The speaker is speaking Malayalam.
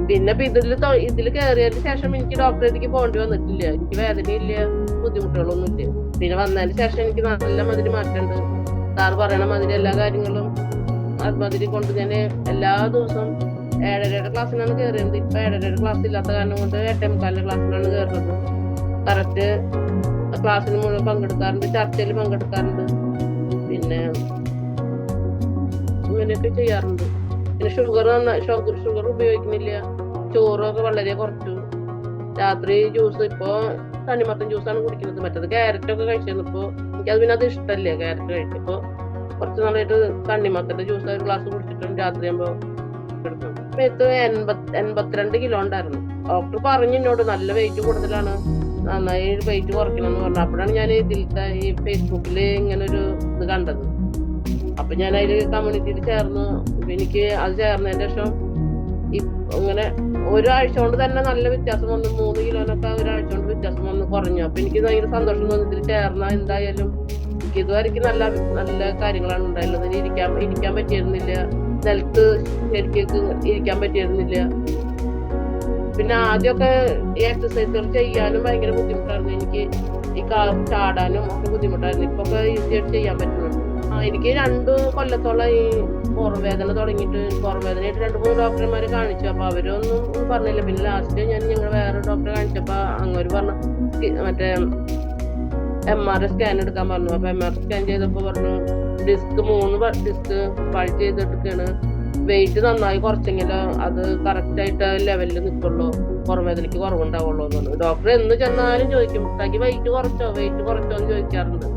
പിന്നെ ഇതില് കയറിയതിന് ശേഷം എനിക്ക് ഡോക്ടറെ അടുത്തേക്ക് പോകേണ്ടി വന്നിട്ടില്ല. എനിക്ക് വേദനയില്ല, ബുദ്ധിമുട്ടുകളൊന്നും ഇല്ല. പിന്നെ വന്നതിന് ശേഷം എനിക്ക് നല്ല മാതിരി മാറ്റമുണ്ട്. സാറ് പറയണ മാതിരി എല്ലാ കാര്യങ്ങളും അതുമാതിരി കൊണ്ട് ഞാൻ എല്ലാ ദിവസവും 7:30 ക്ലാസ്സിനാണ് കയറിയത്. ഇപ്പൊ 7:30 ക്ലാസ് ഇല്ലാത്ത കാരണം കൊണ്ട് 8:45 ക്ലാസ്സിനാണ് കയറുന്നത്. കറക്റ്റ് ക്ലാസ്സിന് മുഴുവൻ പങ്കെടുക്കാറുണ്ട്, ചർച്ചയിൽ പങ്കെടുക്കാറുണ്ട്, പിന്നെ ഇങ്ങനെയൊക്കെ ചെയ്യാറുണ്ട്. പിന്നെ ഷുഗർ ഉപയോഗിക്കുന്നില്ല. ചോറൊക്കെ വളരെ കുറച്ചു. രാത്രി ജ്യൂസ് ഇപ്പൊ തണ്ണിമത്തൻ ജ്യൂസാണ് കുടിക്കുന്നത്. മറ്റത് ക്യാരറ്റൊക്കെ കഴിച്ചിരുന്നു. ഇപ്പൊ എനിക്കത് പിന്നെ അത് ഇഷ്ടമല്ലേ ക്യാരറ്റ് കഴിച്ചപ്പോ കുറച്ച് നാളായിട്ട് തണ്ണിമത്തന്റെ ജ്യൂസ് ഒരു ഗ്ലാസ് കുടിച്ചിട്ടും രാത്രിയാകുമ്പോ കിടക്കും. സമയത്ത് 82 കിലോ ഉണ്ടായിരുന്നു. ഡോക്ടർ പറഞ്ഞു എന്നോട് നല്ല വെയിറ്റ് കൂടുതലാണ്, നന്നായി വെയിറ്റ് കുറയ്ക്കണം എന്ന് പറഞ്ഞു. അപ്പോഴാണ് ഞാൻ ഇതിലത്തെ ഈ ഫേസ്ബുക്കിൽ ഇങ്ങനെ ഒരു ഇത് കണ്ടത്. അപ്പൊ ഞാൻ അതിൽ കമ്മ്യൂണിറ്റിയിൽ ചേർന്നു. എനിക്ക് അത് ചേർന്നതിന് ശേഷം ഇങ്ങനെ ഒരാഴ്ച കൊണ്ട് തന്നെ നല്ല വ്യത്യാസം വന്നു. 3 കിലോനൊക്കെ ഒരാഴ്ച കൊണ്ട് വ്യത്യാസം വന്ന് കുറഞ്ഞു. അപ്പൊ എനിക്ക് ഭയങ്കര സന്തോഷം തോന്നി. ഇതിൽ ചേർന്ന എന്തായാലും എനിക്ക് ഇതുവരെയ്ക്ക് നല്ല നല്ല കാര്യങ്ങളാണ് ഉണ്ടായുള്ളത്. ഇരിക്കാൻ പറ്റിയിരുന്നില്ല, നിലത്ത് ശരിക്കും ഇരിക്കാൻ പറ്റിയിരുന്നില്ല. പിന്നെ ആദ്യമൊക്കെ ഈ എക്സസൈസുകൾ ചെയ്യാനും ഭയങ്കര ബുദ്ധിമുട്ടായിരുന്നു. എനിക്ക് ഈ ചാടാനും ഒക്കെ ബുദ്ധിമുട്ടായിരുന്നു. ഇപ്പൊ ഈസി ആയിട്ട് ചെയ്യാൻ പറ്റുന്നുണ്ട്. എനിക്ക് 2 കൊല്ലത്തോളം ഈ പുറവേദന തുടങ്ങിയിട്ട്, പുറവേദനയായിട്ട് 2-3 ഡോക്ടർമാരെ കാണിച്ചു. അപ്പൊ അവരൊന്നും പറഞ്ഞില്ല. പിന്നെ ലാസ്റ്റ് ഞങ്ങൾ വേറെ ഡോക്ടറെ കാണിച്ചപ്പോ അങ്ങോട്ട് പറഞ്ഞു മറ്റേ MRI സ്കാൻ എടുക്കാൻ പറഞ്ഞു. അപ്പൊ MRI സ്കാൻ ചെയ്തപ്പോ പറഞ്ഞു ഡിസ്ക് 3 ഡിസ്ക് പഴി ചെയ്തെടുക്കാണ്. വെയിറ്റ് നന്നായി കുറച്ചെങ്കിലും അത് കറക്റ്റ് ആയിട്ട് ലെവലിൽ നിൽക്കുള്ളൂ, പുറവേദനയ്ക്ക് കുറവുണ്ടാവുള്ളൂ എന്ന് പറഞ്ഞു. ഡോക്ടർ എന്ന് ചെന്നാലും ചോദിക്കും തനിക്ക് വെയിറ്റ് കുറച്ചോ എന്ന് ചോദിക്കാറുണ്ട്.